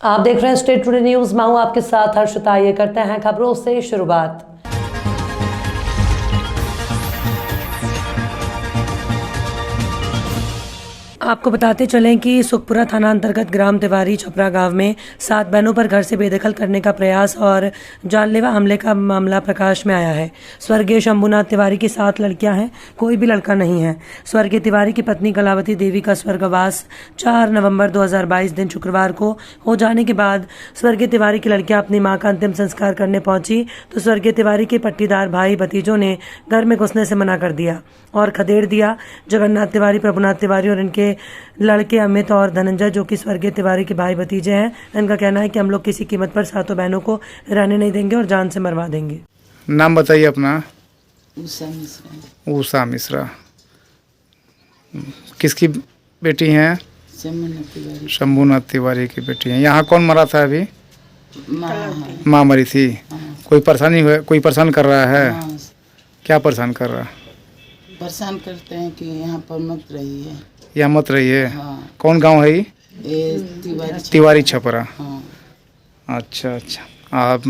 आप देख रहे हैं स्टेट टुडे न्यूज। मैं हूं आपके साथ हर्षिता। ये करते हैं खबरों से शुरुआत। आपको बताते चलें कि सुखपुरा थाना अंतर्गत ग्राम तिवारी छपरा गांव में 7 बहनों पर घर से बेदखल करने का प्रयास और जानलेवा हमले का मामला प्रकाश में आया है। स्वर्गीय शंभुनाथ तिवारी की 7 लड़कियां हैं, कोई भी लड़का नहीं है। स्वर्गीय तिवारी की पत्नी कलावती देवी का स्वर्गवास 4 नवंबर 2022 दिन शुक्रवार को हो जाने के बाद स्वर्गीय तिवारी की लड़कियां अपनी मां का अंतिम संस्कार करने पहुंची तो स्वर्गीय तिवारी के पट्टीदार भाई भतीजों ने घर में घुसने से मना कर दिया और खदेड़ दिया। जगन्नाथ तिवारी, प्रभुनाथ तिवारी और इनके लड़के अमित और धनंजय, जो कि स्वर्गीय तिवारी के भाई भतीजे हैं, इनका कहना है कि हम लोग किसी कीमत पर 7 बहनों को रहने नहीं देंगे और जान से मरवा देंगे। नाम बताइए अपना। उषा मिश्रा। उषा मिश्रा किसकी बेटी हैं? शंभुनाथ तिवारी की बेटी हैं। यहाँ कौन मरा था अभी? माँ मरी थी। कोई परेशानी हुआ? कोई परेशान कर रहा है? क्या परेशान कर रहा है? परेशान करते हैं कि यहाँ पर मत रहिए। यहाँ मत रहिए। हाँ। कौन गांव है ये? तिवारी छपरा। हाँ। अच्छा अच्छा। आप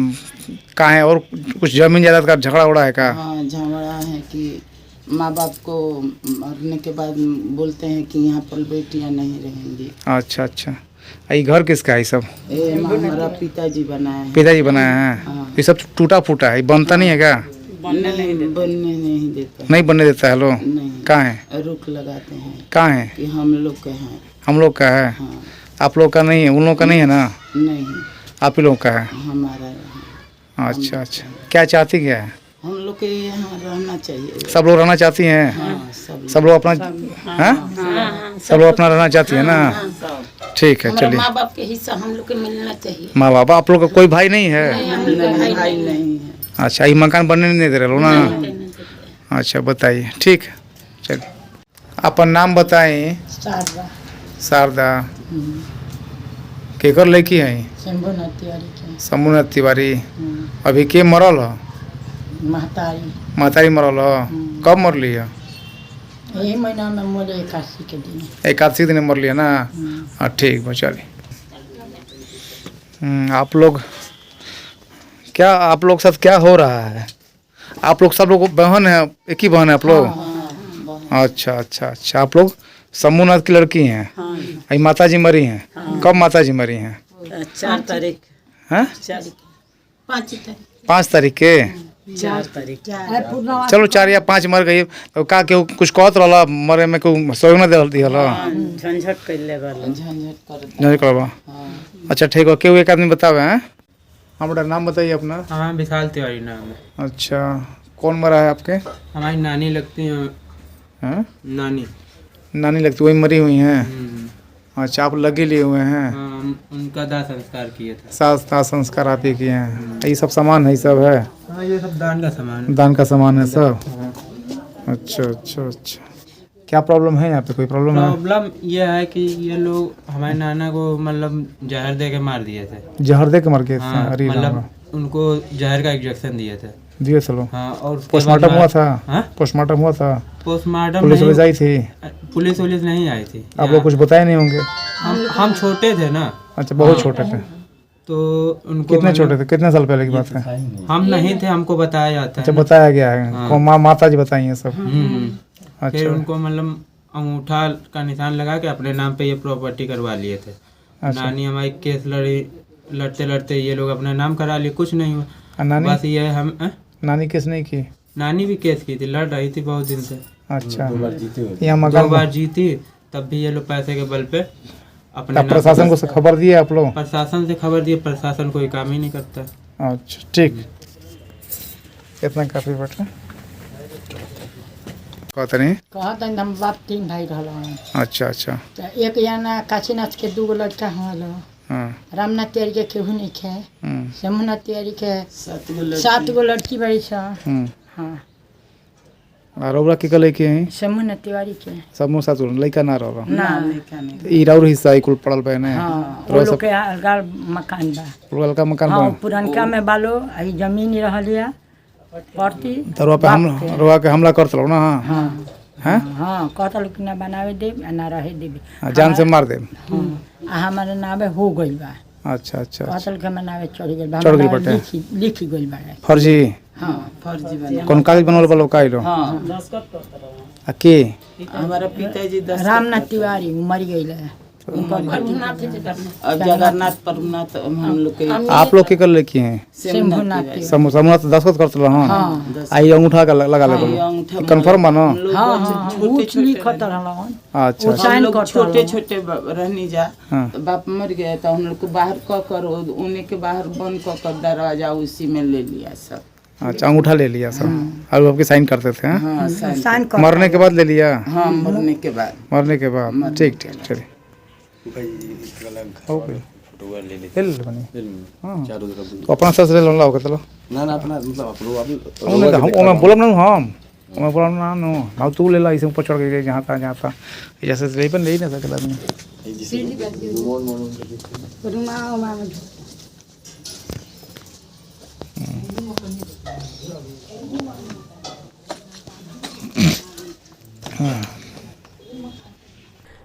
कहाँ है? और कुछ जमीन जायदाद का झगड़ा उड़ा है का? हाँ, झगड़ा है कि माँ बाप को मरने के बाद बोलते हैं कि यहाँ पर बेटियाँ नहीं रहेंगी। अच्छा अच्छा। ये घर किसका है सब? ये हमारा पिताजी बनाया है। पिताजी बनाया है। हाँ। ये सब टूटा फूटा है, बनता नहीं है क्या? बनने नहीं देता। नहीं बनने देता है। लो नहीं। कहाँ है? रुक लगाते हैं कहाँ है? कि हम लोग के हैं। हम लोग का है। हाँ। आप लोग का नहीं है? उन लोग का नहीं है ना? नहीं, आप ही लोग का है। हमारा है। अच्छा अच्छा। क्या चाहती क्या है? हम लोग के यहाँ रहना चाहिए। सब लोग रहना चाहती हैं? हाँ, सब लोग अपना हाँ? सब लोग अपना रहना चाहती है ना? ठीक है, चलिए। माँ बाप के हिस्सा हम लोग को मिलना चाहिए। माँ बाप, आप लोग का कोई भाई नहीं है? भाई नहीं है। अच्छा, ये मकान बनने नहीं दे रहे लो ना? अच्छा, बताइए। ठीक है, चलिए। अपन नाम बताएं। शारदा। केकर लड़की है? शंभुनाथ तिवारी। अभी के मरल हो? महतारी मरल हो? कब मरली है? यही महीना में मोरे 81 के दिन। 81 दिन मरली है ना? हाँ, ठीक है, चलिए। आप लोग क्या, आप लोग साथ क्या हो रहा है? आप लोग सब लोग बहन है? एक ही बहन है आप लोग? अच्छा अच्छा अच्छा। आप लोग शंभुनाथ की लड़की हैं? हाँ। माता जी मरी हैं? हाँ। कब माता जी मरी हैं? 4 तारीख। हैं? 5 तारीख के? 4 तारीख। चलो 4 या 5 मर गई तो का केहू कुछ कहत रहला मरे में? कोई सहयोग न दे दिहला? झंझट कर ले वाला। झंझट करवा। अच्छा, ठीक है। केहू एक आदमी बतावे हैं? हमारा नाम बताइए अपना। हमारा विशाल तिवारी नाम है। अच्छा, कौन मरा है आपके? हमारी नानी लगती हैं। हैं? नानी लगती, वही मरी हुई हैं? अच्छा, आप लगे लिए हुए हैं? हाँ, उनका दाह संस्कार किए थे। दाह संस्कार आप ही किए हैं? ये सब सामान है? सब है? हाँ, ये सब दान का सामान है। दान का सामान है सब? अच्छा अच्छा अच्छा। क्या प्रॉब्लम है यहाँ पे? कोई प्रॉब्लम है? प्रॉब्लम ये है कि ये लोग हमारे नाना को मतलब जहर दे के मार दिए थे। जहर दे के मार के? हाँ, अरे मतलब उनको जहर का इंजेक्शन दिए थे। दिए चलो। हाँ, और पोस्टमार्टम हुआ था? हाँ? पोस्टमार्टम हुआ था? पोस्टमार्टम पुलिस आई थी? पुलिस नहीं आई थी। आप लोग कुछ बताए नहीं होंगे? हम छोटे थे ना। अच्छा, बहुत छोटे थे। तो उनको कितने छोटे थे? कितने साल पहले की बात है? हम नहीं थे, हमको बताया जाता है। अच्छा, बताया गया है। कौन माता जी बताई है सब? फिर अच्छा। उनको मतलब अंगूठा का निशान लगा के अपने नाम पे ये प्रॉपर्टी करवा लिए थे। अच्छा। नानी हमारी केस लड़ते लड़ते ये लोग अपना नाम करा लिए, कुछ नहीं हुआ। नानी? बस ये हम नानी केस नहीं की? नानी भी केस की थी, लड़ रही थी बहुत दिन से। अच्छा, 2 बार जीती, तब भी ये लोग पैसे के बल पे अपने प्रशासन को खबर दिए आप लोग? प्रशासन से खबर दिए, प्रशासन कोई काम ही नहीं करता। अच्छा, ठीक, इतना काफी बेटा। कहते नहीं? कहते हैं हम बाप 3 भाई रहला। अच्छा अच्छा। एक जना काशीनाथ के 2 लड़का हलो। हाँ। रामनाथ तिवारी के केहू नहीं खे। शंभुनाथ तिवारी के 7 गो लड़की बड़ी सा। हाँ। और औरा के कले के हैं? शंभुनाथ तिवारी के सब साथ लड़का ना रहो ना। ई राउर हिस्सा कुल पड़ल बहने? हाँ, वो लोग के अलगा मकान बा। पुरनका मकान बा? हाँ, पुरनका में बालो आई जमीन रहलिया पड़ती। तरुआ पे हमला करत रहो ना? हाँ हैं? हाँ, कहता कि ना बनावे दे ना रहे देबे, जान से मार दे। हमारे नावे हो गई बा। अच्छा अच्छा अच्छा। पातल के मनावे चढ़ गइल चढ़ गइल बाटे। लिखी गइल बाटे। फर्जी हाँ फर्जी बना। कौन कागज बनवल बा लोग काइलो हाँ आ के हमारा पिताजी रामनाथ तिवारी मर गइल है। अब जगन्नाथ प्रभुनाथ हम लोग के आप लोग के कर लेके हैं शंभुनाथ तिवारी। समूह दस्खत करत रहा हाँ आई अंगूठा का लगा ले कंफर्म बनो हाँ ऊँच लिखत रहलन। अच्छा वो साइन करत छोटे रहलन। छोटे रहनी जा हाँ। तो बाप मर गया तो हम लोग को बाहर क कर उन्हीं के बाहर बंद कर दरवाजा उसी में ले लिया सब। अच्छा अंगूठा ले लिया सब और आपके साइन करते थे हाँ? हाँ साइन कर मरने के बाद ले लिया हाँ मरने के बाद मरने के बाद ठीक ठीक चलिए हो गई ले ले बनी हाँ तो अपना सर से ले लो लाओ चलो ना ना अपना मतलब आप लोग हमने तो हम मैं बोला ना मैं बोला ना नो ना तू ले ला इसे ऊपर चढ़ के जहाँ था जैसे ले पर ले ही ना सकता आदमी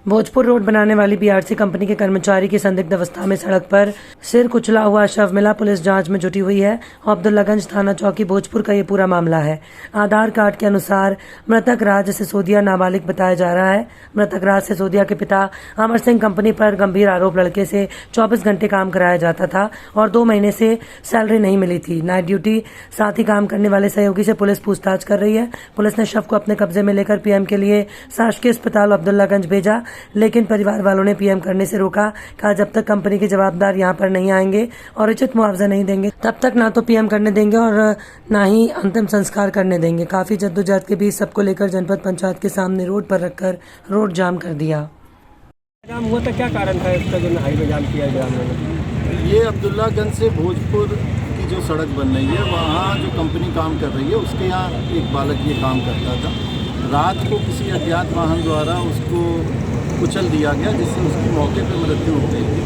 भोजपुर रोड बनाने वाली बीआरसी कंपनी के कर्मचारी की संदिग्ध अवस्था में सड़क पर सिर कुचला हुआ शव मिला। पुलिस जांच में जुटी हुई है। अब्दुल्लागंज थाना चौकी भोजपुर का ये पूरा मामला है। आधार कार्ड के अनुसार मृतक राज सिसोदिया नाबालिग बताया जा रहा है। मृतक राज सिसोदिया के पिता अमर सिंह कंपनी पर गंभीर आरोप लड़के से 24 घंटे काम कराया जाता था और 2 महीने से सैलरी नहीं मिली थी। नाइट ड्यूटी साथ ही काम करने वाले सहयोगी से पुलिस पूछताछ कर रही है। पुलिस ने शव को अपने कब्जे में लेकर पीएम के लिए शासकीय अस्पताल अब्दुल्लागंज भेजा, लेकिन परिवार वालों ने पीएम करने से रोका। कहा जब तक कंपनी के जवाबदार यहां पर नहीं आएंगे और उचित मुआवजा नहीं देंगे तब तक ना तो पीएम करने देंगे और ना ही अंतिम संस्कार करने देंगे। काफी जद्दोजहद के बीच सबको लेकर जनपद पंचायत के सामने रोड पर रखकर रोड जाम कर दिया। जाम हुआ था, क्या कारण था इसका जो हाईवे जाम किया गया हम लोगों ने? ये अब्दुल्लागंज से भोजपुर की जो सड़क बन रही है वहाँ जो कंपनी काम कर रही है उसके यहाँ एक बालक ये काम करता था। रात को किसी अज्ञात वाहन द्वारा उसको कुचल दिया गया जिससे उसकी मौके पर मृत्यु हो गई थी।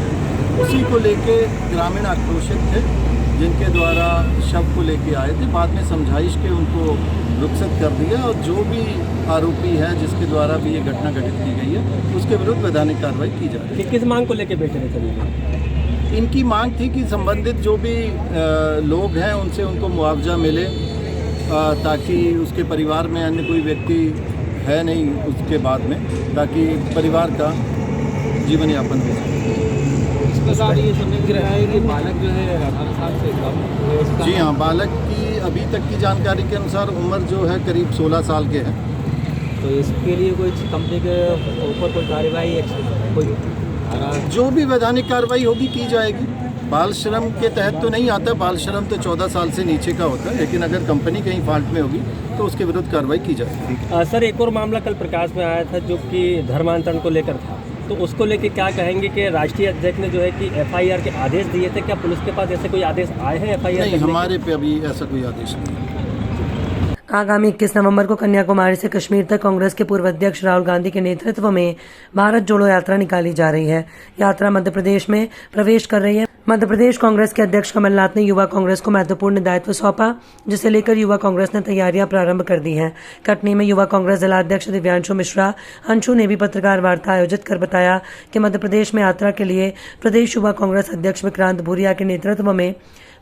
उसी को लेके ग्रामीण आक्रोशित थे जिनके द्वारा शव को लेके आए थे। बाद में समझाइश के उनको रुखसत कर दिया और जो भी आरोपी है जिसके द्वारा भी ये घटना घटित की गई है उसके विरुद्ध वैधानिक कार्रवाई की जा रही है। किस मांग को लेकर बैठे थे सभी? इनकी मांग थी कि संबंधित जो भी लोग हैं उनसे उनको मुआवजा मिले ताकि उसके परिवार में अन्य कोई व्यक्ति है नहीं उसके बाद में, ताकि परिवार का जीवन यापन हो सके। इसके साथ ये समझ रहा है कि बालक जो है 18 साल से कम। जी हाँ, बालक की अभी तक की जानकारी के अनुसार उम्र जो है करीब 16 साल के है। तो इसके लिए कोई कंपनी के ऊपर कोई कार्रवाई कोई जो भी वैधानिक कार्रवाई होगी की जाएगी। बाल श्रम के तहत तो नहीं आता, बाल श्रम तो 14 साल से नीचे का होता है, लेकिन अगर कंपनी कहीं फॉल्ट में होगी तो उसके विरुद्ध कार्रवाई की जाएगी। सर एक और मामला कल प्रकाश में आया था जो कि धर्मांतरण को लेकर था, तो उसको लेकर क्या कहेंगे कि राष्ट्रीय अध्यक्ष ने जो है कि एफआईआर के आदेश दिए थे, क्या पुलिस के पास ऐसे कोई आदेश आए हैं एफआईआर? नहीं, हमारे पे अभी ऐसा कोई आदेश नहीं है। आगामी 21 नवंबर को कन्याकुमारी से कश्मीर तक कांग्रेस के पूर्व अध्यक्ष राहुल गांधी के नेतृत्व में भारत जोड़ो यात्रा निकाली जा रही है। यात्रा मध्य प्रदेश में प्रवेश कर रही है। मध्य प्रदेश कांग्रेस के अध्यक्ष कमलनाथ ने युवा कांग्रेस को महत्वपूर्ण दायित्व सौंपा, जिसे लेकर युवा कांग्रेस ने तैयारियां प्रारंभ कर दी हैं। कटनी में युवा कांग्रेस जिलाध्यक्ष दिव्यांशु मिश्रा अंशु ने भी पत्रकार वार्ता आयोजित कर बताया कि मध्य प्रदेश में यात्रा के लिए प्रदेश युवा कांग्रेस अध्यक्ष विक्रांत भूरिया के नेतृत्व में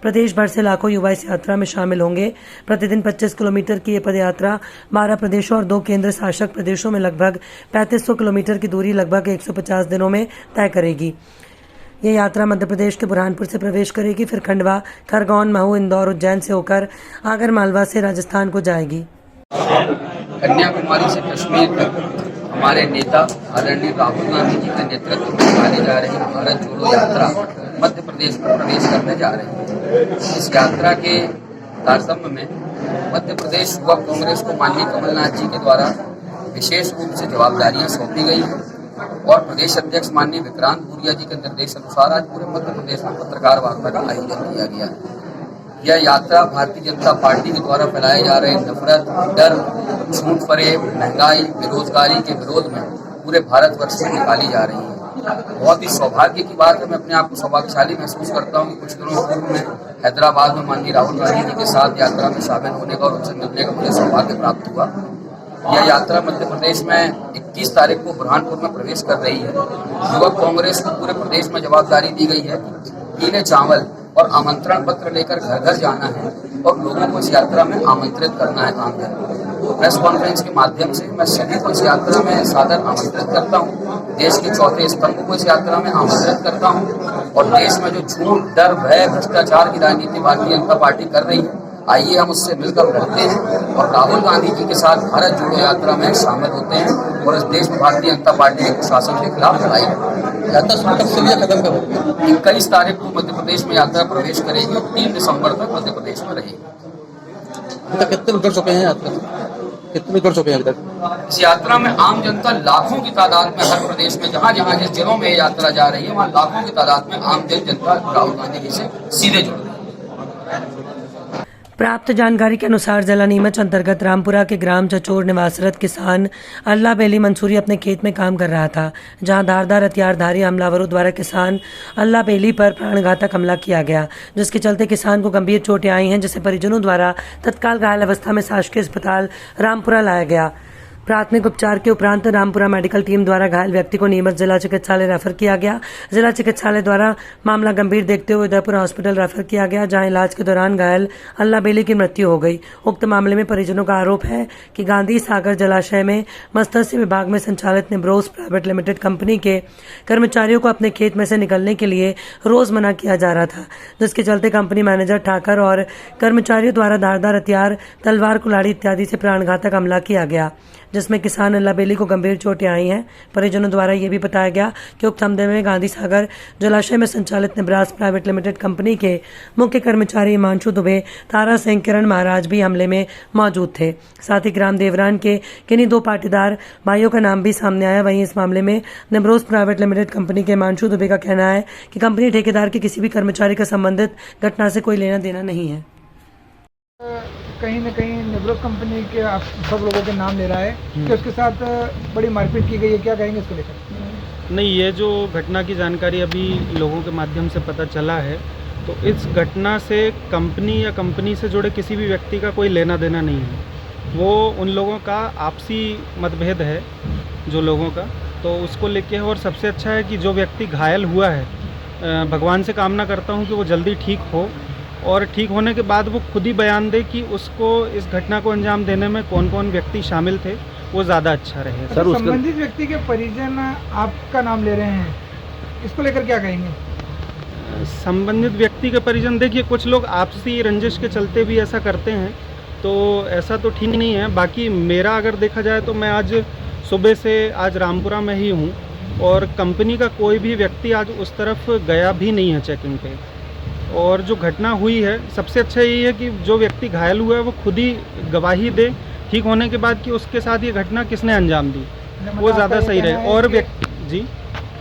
प्रदेश भर से लाखों युवा इस यात्रा में शामिल होंगे। प्रतिदिन 25 किलोमीटर की ये पदयात्रा 12 प्रदेशों और 2 केंद्र शासित प्रदेशों में लगभग 3500 किलोमीटर की दूरी लगभग 150 दिनों में तय करेगी। ये यात्रा मध्य प्रदेश के बुरहानपुर से प्रवेश करेगी, फिर खंडवा, खरगोन, महू, इंदौर, उज्जैन से होकर आगर मालवा से राजस्थान को जाएगी। कन्याकुमारी से कश्मीर तक हमारे नेता आदरणीय राहुल गांधी जी के नेतृत्व में निकाली जा रही भारत जोड़ो यात्रा मध्य प्रदेश में प्रवेश करने जा रही है। इस यात्रा के तारतम्य में मध्य प्रदेश युवा कांग्रेस को माननीय कमलनाथ जी के द्वारा विशेष रूप से जवाबदारियां सौंपी गई हैं और प्रदेश अध्यक्ष माननीय विक्रांत भूरिया जी के निर्देश अनुसार आज पूरे मध्य प्रदेश में पत्रकार वार्ता का आयोजन किया गया है। यह यात्रा भारतीय जनता पार्टी के द्वारा फैलाए जा रहे नफरत, डर, झूठ फरेब, महंगाई, बेरोजगारी के विरोध में पूरे भारतवर्ष में निकाली जा रही है। बहुत ही सौभाग्य की बात है, मैं अपने आप को सौभाग्यशाली महसूस करता हूँ कि कुछ दिनों पूर्व में हैदराबाद में माननीय राहुल गांधी जी के साथ यात्रा में शामिल होने का और उनसे मिलने का मुझे सौभाग्य प्राप्त हुआ। यह यात्रा मध्य प्रदेश में 21 तारीख को बुरहानपुर में प्रवेश कर रही है। युवा कांग्रेस को पूरे प्रदेश में जवाबदारी दी गई है नमकीने चावल और आमंत्रण पत्र लेकर घर घर जाना है और लोगों को इस यात्रा में आमंत्रित करना है आमजन को। प्रेस कॉन्फ्रेंस के माध्यम से मैं सभी को इस यात्रा में सादर आमंत्रित करता हूँ। देश के चौथे स्तंभ को इस यात्रा में आमंत्रित करता हूँ और देश में जो झूठ, डर, भय, भ्रष्टाचार की राजनीति भारतीय जनता पार्टी कर रही है, आइए हम उससे मिलकर लड़ते हैं और राहुल गांधी जी के साथ भारत जोड़ो यात्रा में शामिल होते हैं और इस देश में भारतीय जनता पार्टी के शासन के खिलाफ लड़ाई करें। यात्रा शुरू कब से कदम कब होगी? 21 तारीख को मध्य प्रदेश में यात्रा प्रवेश करेगी और 3 दिसंबर तक मध्य प्रदेश में रहेगी। कितने कर चुके हैं यात्रा? कितने कर चुके हैं अभी तक? इस यात्रा में आम जनता लाखों की तादाद में हर प्रदेश में जहाँ जहाँ जिस जिलों में यात्रा जा रही है वहाँ लाखों की तादाद में आम जनता राहुल गांधी जी से सीधे जुड़ रही है। प्राप्त जानकारी के अनुसार जिला नीमच अंतर्गत रामपुरा के ग्राम चचोर निवासरत किसान अल्लाह बेली मंसूरी अपने खेत में काम कर रहा था, जहां धारदार हथियारधारी हमलावरों द्वारा किसान अल्लाह बेली पर प्राणघातक हमला किया गया, जिसके चलते किसान को गंभीर चोटें आई हैं, जिसे परिजनों द्वारा तत्काल घायल अवस्था में शासकीय अस्पताल रामपुरा लाया गया। प्राथमिक उपचार के उपरांत रामपुरा मेडिकल टीम द्वारा घायल व्यक्ति को नीमच जिला चिकित्सालय रेफर किया गया। जिला चिकित्सालय द्वारा मामला गंभीर देखते हुए उदयपुर हॉस्पिटल रेफर किया गया, जहां इलाज के दौरान घायल अल्लाह बेली की मृत्यु हो गई। उक्त मामले में परिजनों का आरोप है कि गांधी सागर जलाशय में मत्स्य विभाग में संचालित निब्रोस प्राइवेट लिमिटेड कंपनी के कर्मचारियों को अपने खेत में से निकलने के लिए रोज मना किया जा रहा था, जिसके चलते कंपनी मैनेजर ठाकर और कर्मचारियों द्वारा धारदार हथियार, तलवार, कुल्हाड़ी इत्यादि से प्राणघातक हमला किया गया, जिसमें किसान अल्लाह बेली को गंभीर चोटें आई हैं। परिजनों द्वारा यह भी बताया गया कि उक्त हमले में गांधी सागर जलाशय में संचालित निब्रास प्राइवेट लिमिटेड कंपनी के मुख्य कर्मचारी हिमांशु दुबे, तारा सिंह, किरण महाराज भी हमले में मौजूद थे। साथ ही ग्राम देवरान के किन्हीं 2 पाटीदार भाइयों का नाम भी सामने आया। वहीं इस मामले में निब्रोस प्राइवेट लिमिटेड कंपनी के हिमांशु दुबे का कहना है कि कंपनी ठेकेदार के किसी भी कर्मचारी का संबंधित घटना से कोई लेना देना नहीं है। कहीं न कहीं निब्रोस कंपनी के आप सब लोगों के नाम ले रहा है कि उसके साथ बड़ी मारपीट की गई है, क्या कहेंगे इसको लेकर? नहीं, ये जो घटना की जानकारी अभी लोगों के माध्यम से पता चला है, तो इस घटना से कंपनी या कंपनी से जुड़े किसी भी व्यक्ति का कोई लेना देना नहीं है। वो उन लोगों का आपसी मतभेद है जो लोगों का, तो उसको लेके है। और सबसे अच्छा है कि जो व्यक्ति घायल हुआ है, भगवान से कामना करता हूँ कि वो जल्दी ठीक हो और ठीक होने के बाद वो खुद ही बयान दे कि उसको इस घटना को अंजाम देने में कौन कौन व्यक्ति शामिल थे, वो ज़्यादा अच्छा रहे। सर, संबंधित व्यक्ति के परिजन आपका नाम ले रहे हैं, इसको लेकर क्या कहेंगे? संबंधित व्यक्ति के परिजन, देखिए कुछ लोग आपसी रंजिश के चलते भी ऐसा करते हैं, तो ऐसा तो ठीक नहीं है। बाकी मेरा अगर देखा जाए तो मैं आज सुबह से आज रामपुरा में ही हूँ और कंपनी का कोई भी व्यक्ति आज उस तरफ गया भी नहीं है चेकिंग पे। और जो घटना हुई है, सबसे अच्छा यही है कि जो व्यक्ति घायल हुआ है वो खुद ही गवाही दे ठीक होने के बाद कि उसके साथ ये घटना किसने अंजाम दी, वो ज़्यादा सही रहे। और व्यक्ति जी,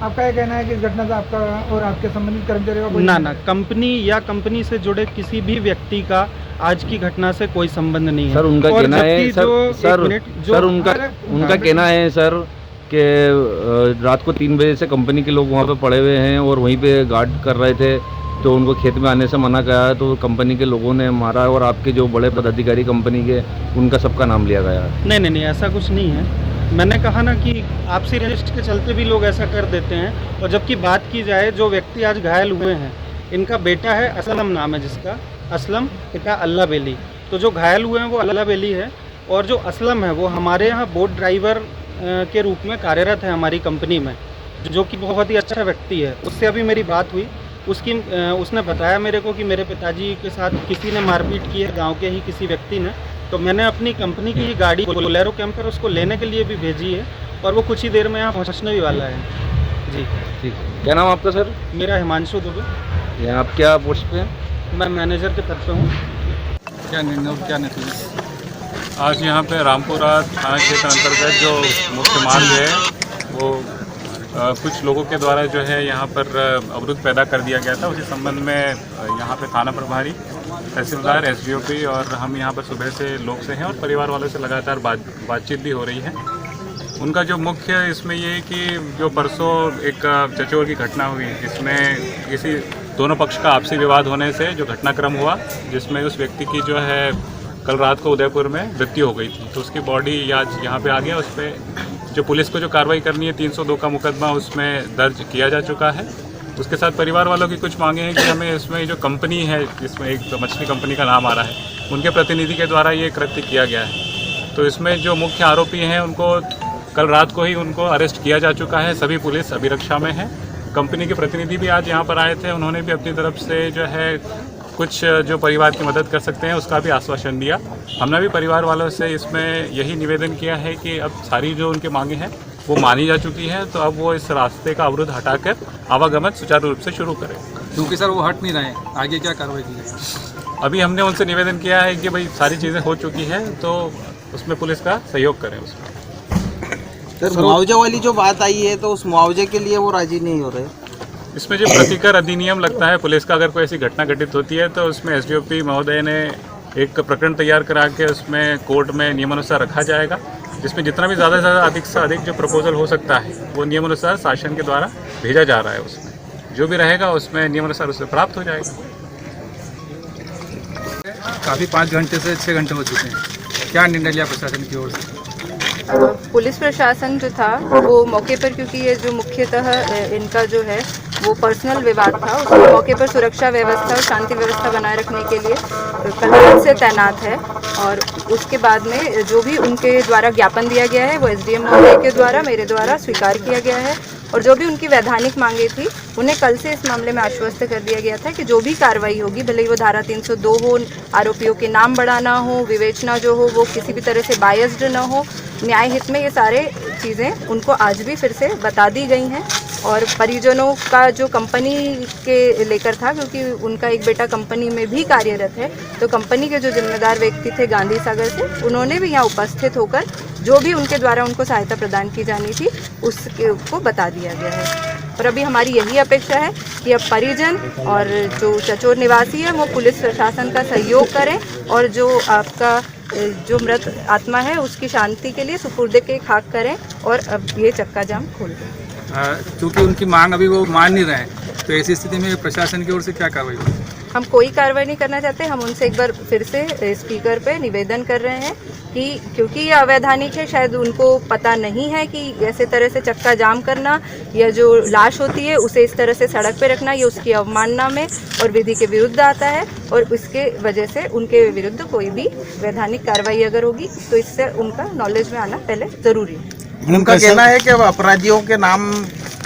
आपका ये कहना है कि इस घटना से आपका और आपके संबंधित कर्मचारियों का ना कंपनी या कंपनी से जुड़े किसी भी व्यक्ति का आज की घटना से कोई संबंध नहीं है। सर, उनका कहना है सर उनका कहना है सर कि रात को 3 बजे से कंपनी के लोग वहाँ पे पड़े हुए हैं और वहीं पे गार्ड कर रहे थे, तो उनको खेत में आने से मना कराया, तो कंपनी के लोगों ने मारा और आपके जो बड़े पदाधिकारी कंपनी के, उनका सबका नाम लिया गया। नहीं, ऐसा कुछ नहीं है। मैंने कहा ना कि आपसी रजिस्टर के चलते भी लोग ऐसा कर देते हैं। और जबकि बात की जाए, जो व्यक्ति आज घायल हुए हैं, इनका बेटा है, असलम नाम है जिसका, असलम, पिता अल्लाह बेली। तो जो घायल हुए हैं वो अल्लाह बेली है और जो असलम है वो हमारे यहाँ बोट ड्राइवर के रूप में कार्यरत है हमारी कंपनी में, जो कि बहुत ही अच्छा व्यक्ति है। उससे अभी मेरी बात हुई, उसने बताया मेरे को कि मेरे पिताजी के साथ किसी ने मारपीट की है, गांव के ही किसी व्यक्ति ने। तो मैंने अपनी कंपनी की ही गाड़ी बोलेरो कैंपर उसको लेने के लिए भी भेजी है और वो कुछ ही देर में यहाँ पहुँचने भी वाला है। जी ठीक। क्या नाम आपका सर? मेरा हिमांशु दुबे। आप क्या पोस्ट पे हैं? मैं मैनेजर के पद पे हूँ। क्या नतीजा? आज यहाँ पे रामपुरा थाना क्षेत्र अंतर्गत जो मुख्य मार्ग है वो कुछ लोगों के द्वारा जो है यहाँ पर अवरुद्ध पैदा कर दिया गया था। उसी संबंध में यहाँ पे थाना प्रभारी, तहसीलदार, एसडीओपी और हम यहाँ पर सुबह से लोग से हैं और परिवार वालों से लगातार बातचीत भी हो रही है। उनका जो मुख्य इसमें ये है कि जो परसों एक चचोर की घटना हुई, जिसमें किसी दोनों पक्ष का आपसी विवाद होने से जो घटनाक्रम हुआ, जिसमें उस व्यक्ति की जो है कल रात को उदयपुर में मृत्यु हो गई थी, तो उसकी बॉडी आज यहाँ पे आ गया। उस पर जो पुलिस को जो कार्रवाई करनी है, 302 का मुकदमा उसमें दर्ज किया जा चुका है उसके साथ परिवार वालों की कुछ मांगे हैं कि हमें इसमें जो कंपनी है, जिसमें एक मछली कंपनी का नाम आ रहा है, उनके प्रतिनिधि के द्वारा ये कृत्य किया गया है। तो इसमें जो मुख्य आरोपी हैं उनको कल रात को ही उनको अरेस्ट किया जा चुका है। सभी पुलिस अभिरक्षा में है। कंपनी के प्रतिनिधि भी आज यहाँ पर आए थे, उन्होंने भी अपनी तरफ से जो है कुछ जो परिवार की मदद कर सकते हैं उसका भी आश्वासन दिया। हमने भी परिवार वालों से इसमें यही निवेदन किया है कि अब सारी जो उनके मांगे हैं वो मानी जा चुकी है, तो अब वो इस रास्ते का अवरोध हटाकर आवागमन सुचारू रूप से शुरू करें। क्योंकि सर वो हट नहीं रहे, आगे क्या कार्रवाई की जाए? अभी हमने उनसे निवेदन किया है कि भाई सारी चीज़ें हो चुकी हैं तो उसमें पुलिस का सहयोग करें। उसमें सर मुआवजा वाली जो बात आई है तो उस मुआवजे के लिए वो राजी नहीं हो रहे। इसमें जो प्रतिकर अधिनियम लगता है पुलिस का, अगर कोई ऐसी घटना घटित होती है तो उसमें एसडीओपी महोदय ने एक प्रकरण तैयार करा के उसमें कोर्ट में नियमानुसार रखा जाएगा, जिसमें जितना भी ज़्यादा से ज़्यादा अधिक से अधिक जो प्रपोजल हो सकता है वो नियमानुसार शासन के द्वारा भेजा जा रहा है। उसमें जो भी रहेगा उसमें नियमानुसार उसे प्राप्त हो जाएगा। काफ़ी 5 घंटे से 6 घंटे हो चुके हैं, क्या निर्णय लिया प्रशासन की ओर से? पुलिस प्रशासन जो था वो मौके पर, क्योंकि ये जो मुख्यतः इनका जो है वो पर्सनल विवाद था, उसको मौके पर सुरक्षा व्यवस्था और शांति व्यवस्था बनाए रखने के लिए कल से तैनात है। और उसके बाद में जो भी उनके द्वारा ज्ञापन दिया गया है वो एसडीएम महोदय के द्वारा, मेरे द्वारा स्वीकार किया गया है। और जो भी उनकी वैधानिक मांगे थी उन्हें कल से इस मामले में आश्वस्त कर दिया गया था कि जो भी कार्रवाई होगी, भले ही वो धारा 302 हो, आरोपियों के नाम बढ़ाना हो, विवेचना जो हो वो किसी भी तरह से बायस्ड न हो, न्याय हित में, ये सारे चीज़ें उनको आज भी फिर से बता दी गई हैं। और परिजनों का जो कंपनी के लेकर था, क्योंकि उनका एक बेटा कंपनी में भी कार्यरत है, तो कंपनी के जो जिम्मेदार व्यक्ति थे गांधी सागर से, उन्होंने भी यहाँ उपस्थित होकर जो भी उनके द्वारा उनको सहायता प्रदान की जानी थी उसको बता दिया गया है। और अभी हमारी यही अपेक्षा है कि अब परिजन और जो चचोर निवासी है वो पुलिस प्रशासन का सहयोग करें और जो आपका जो मृत आत्मा है उसकी शांति के लिए सुपुर्दे के खाक करें और अब ये चक्का जाम खोल दें। क्योंकि उनकी मांग अभी वो मान नहीं रहे, तो ऐसी स्थिति में प्रशासन की ओर से क्या कार्रवाई होगी? हम कोई कार्रवाई नहीं करना चाहते। हम उनसे एक बार फिर से स्पीकर पे निवेदन कर रहे हैं कि क्योंकि ये अवैधानिक है, शायद उनको पता नहीं है कि ऐसे तरह से चक्का जाम करना या जो लाश होती है उसे इस तरह से सड़क पे रखना ये उसकी अवमानना में और विधि के विरुद्ध आता है, और उसके वजह से उनके विरुद्ध कोई भी वैधानिक कार्रवाई अगर होगी तो इससे उनका नॉलेज में आना पहले ज़रूरी है। उनका कहना है कि अपराधियों के नाम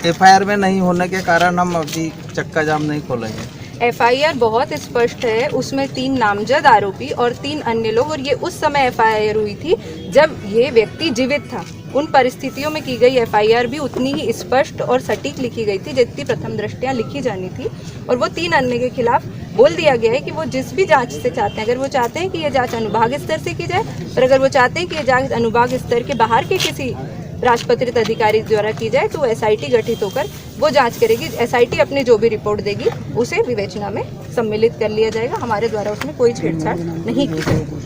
एफआईआर में नहीं होने के कारण हम अभी चक्का जाम नहीं खोलेंगे। एफआईआर बहुत स्पष्ट है, उसमें 3 नामजद आरोपी और 3 अन्य लोग, और ये उस समय एफआईआर हुई थी जब ये व्यक्ति जीवित था। उन परिस्थितियों में की गई एफआईआर भी उतनी ही स्पष्ट और सटीक लिखी गई थी जितनी प्रथम दृष्टया लिखी जानी थी। और वो 3 अन्य के खिलाफ बोल दिया गया है कि वो जिस भी जांच से चाहते हैं, अगर वो चाहते हैं कि ये जांच अनुभाग स्तर से की जाए, और अगर वो चाहते हैं कि ये जांच अनुभाग स्तर के बाहर के किसी राजपत्रित अधिकारी द्वारा की जाए तो एसआईटी गठित होकर वो जांच करेगी। एसआईटी अपनी जो भी रिपोर्ट देगी उसे विवेचना में सम्मिलित कर लिया जाएगा। हमारे द्वारा उसमें कोई छेड़छाड़ नहीं की जाएगी।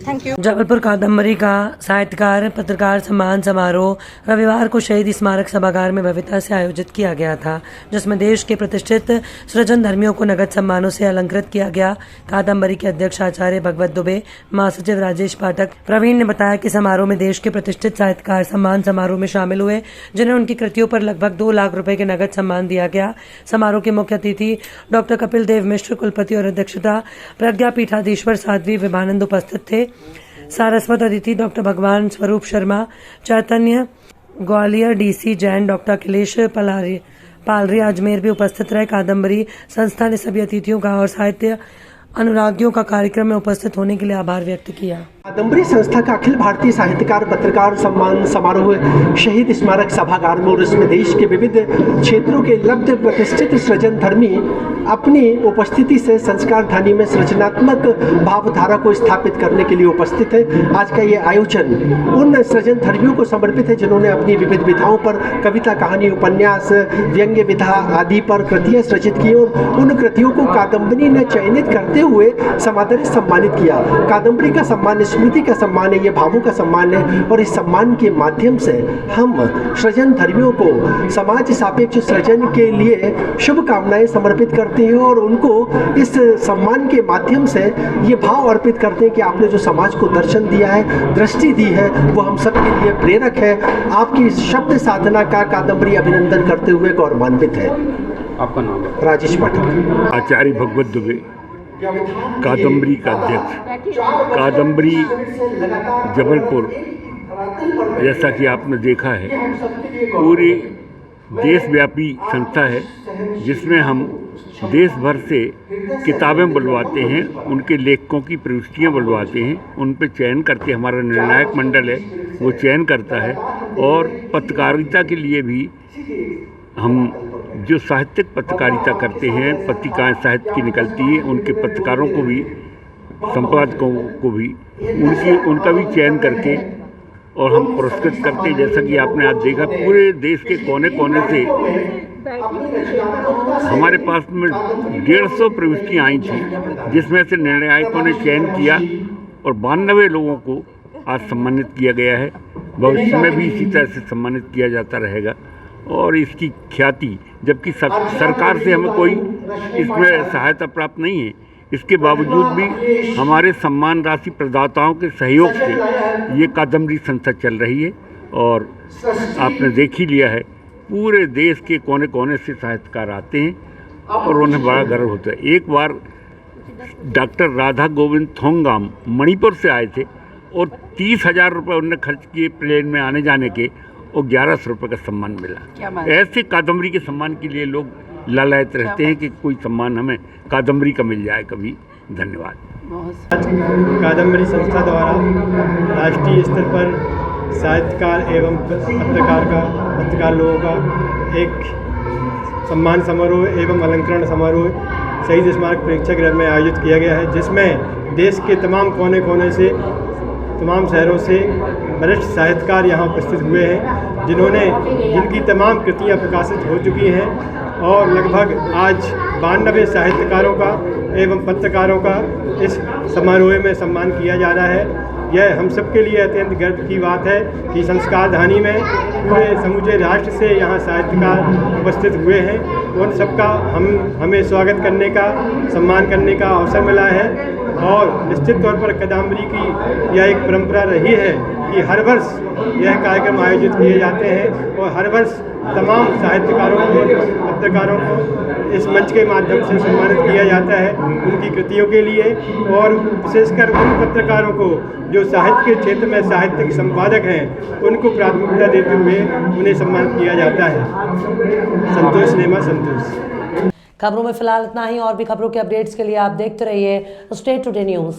Thank you. जबलपुर कादम्बरी का साहित्यकार पत्रकार सम्मान समारोह रविवार को शहीद स्मारक सभागार में भव्यता से आयोजित किया गया था, जिसमें देश के प्रतिष्ठित सृजन धर्मियों को नगद सम्मानों से अलंकृत किया गया। कादम्बरी के अध्यक्ष आचार्य भगवत दुबे, महासचिव राजेश पाठक प्रवीण ने बताया कि समारोह में देश के प्रतिष्ठित साहित्यकार सम्मान समारोह में शामिल हुए, जिन्हें उनकी कृतियों पर लगभग 2 लाख रुपए के नगद सम्मान दिया गया। समारोह के मुख्य अतिथि डॉक्टर कपिल देव मिश्र कुलपति और अध्यक्षता प्रज्ञा पीठाधीश्वर साध्वी विभानंद उपस्थित थे। सारस्वत अतिथि डॉक्टर भगवान स्वरूप शर्मा, चैतन्य ग्वालियर डीसी जैन, डॉक्टर अखिलेश पालरी अजमेर भी उपस्थित रहे। कादम्बरी संस्था ने सभी अतिथियों का और साहित्य अनुरागियों का कार्यक्रम में उपस्थित होने के लिए आभार व्यक्त किया। कादम्बरी संस्था का अखिल भारतीय साहित्यकार पत्रकार सम्मान समारोह शहीद स्मारक सभागार में और इसमें देश के विविध क्षेत्रों के लब्ध प्रतिष्ठित सृजन धर्मी अपनी उपस्थिति से संस्कार धानी में सृजनात्मक भावधारा को स्थापित करने के लिए उपस्थित है। आज का ये आयोजन उन सृजन धर्मियों को समर्पित है जिन्होंने अपनी विविध विधाओं पर कविता, कहानी, उपन्यास, व्यंग्य विधा आदि पर कृतियाँ सृजित की और उन कृतियों को कादम्बरी ने चयनित करते हुए समादर सम्मानित किया। कादम्बरी का सम्मान स्मृति का सम्मान है, ये भावों का सम्मान है। और इस सम्मान के माध्यम से हम सृजन धर्मियों को समाज सापेक्ष सृजन के लिए शुभकामनाएं समर्पित करते हैं और उनको इस सम्मान के माध्यम से ये भाव अर्पित करते हैं कि आपने जो समाज को दर्शन दिया है, दृष्टि दी है, वो हम सबके लिए प्रेरक है। आपकी शब्द साधना का कादम्बरी अभिनंदन करते हुए गौरवान्वित है। आपका नाम? राजेश पाठक। आचार्य भगवत दुबे, कादम्बरी का अध्यक्ष। कादम्बरी जबलपुर, जैसा कि आपने देखा है, पूरी देशव्यापी संस्था है जिसमें हम देश भर से किताबें बुलवाते हैं, उनके लेखकों की प्रविष्टियाँ बुलवाते हैं, उन पर चयन करके हमारा निर्णायक मंडल है वो चयन करता है। और पत्रकारिता के लिए भी हम जो साहित्यिक पत्रकारिता करते हैं, पत्रिकाएं साहित्य की निकलती हैं, उनके पत्रकारों को भी, संपादकों को भी उनका भी चयन करके और हम पुरस्कृत करते हैं। जैसा कि आपने आज देखा, पूरे देश के कोने कोने से हमारे पास में 150 प्रविष्टियाँ आई थी, जिसमें से निर्णायकों ने चयन किया और 92 लोगों को आज सम्मानित किया गया है। भविष्य में भी इसी तरह से सम्मानित किया जाता रहेगा। और इसकी ख्याति, जबकि सरकार से हमें कोई इसमें सहायता प्राप्त नहीं है, इसके बावजूद भी हमारे सम्मान राशि प्रदाताओं के सहयोग से ये कादम्बरी संस्था चल रही है। और आपने देख ही लिया है, पूरे देश के कोने कोने से साहित्यकार आते हैं और उन्हें बड़ा गर्व होता है। एक बार डॉक्टर राधा गोविंद थोंगाम मणिपुर से आए थे और 30,000 रुपये उन्होंने खर्च किए प्लेन में आने जाने के, और 1100 रुपये का सम्मान मिला। ऐसे कादम्बरी के सम्मान के लिए लोग लालायत रहते हैं कि कोई सम्मान हमें कादम्बरी का मिल जाए कभी। धन्यवाद। कादम्बरी संस्था द्वारा राष्ट्रीय स्तर पर साहित्यकार एवं पत्रकार लोगों का एक सम्मान समारोह एवं अलंकरण समारोह शहीद स्मारक प्रेक्षागृह में आयोजित किया गया है, जिसमें देश के तमाम कोने कोने से, तमाम शहरों से वरिष्ठ साहित्यकार यहाँ उपस्थित हुए हैं, जिनकी तमाम कृतियाँ प्रकाशित हो चुकी हैं। और लगभग आज 92 साहित्यकारों का एवं पत्रकारों का इस समारोह में सम्मान किया जा रहा है। यह हम सब के लिए अत्यंत गर्व की बात है कि संस्कार धानी में पूरे समूचे राष्ट्र से यहाँ साहित्यकार उपस्थित हुए हैं। उन सबका हमें स्वागत करने का, सम्मान करने का अवसर मिला है। और निश्चित तौर पर कादम्बरी की यह एक परंपरा रही है कि हर वर्ष यह कार्यक्रम आयोजित किए जाते हैं और हर वर्ष तमाम साहित्यकारों को, पत्रकारों को इस मंच के माध्यम से सम्मानित किया जाता है उनकी कृतियों के लिए। और विशेषकर उन पत्रकारों को जो साहित्य के क्षेत्र में साहित्यिक संपादक हैं, उनको प्राथमिकता देते हुए उन्हें सम्मानित किया जाता है। संतोष नेमा, संतोष। खबरों में फिलहाल इतना ही। और भी खबरों के अपडेट्स के लिए आप देखते रहिए स्टे टुडे न्यूज़।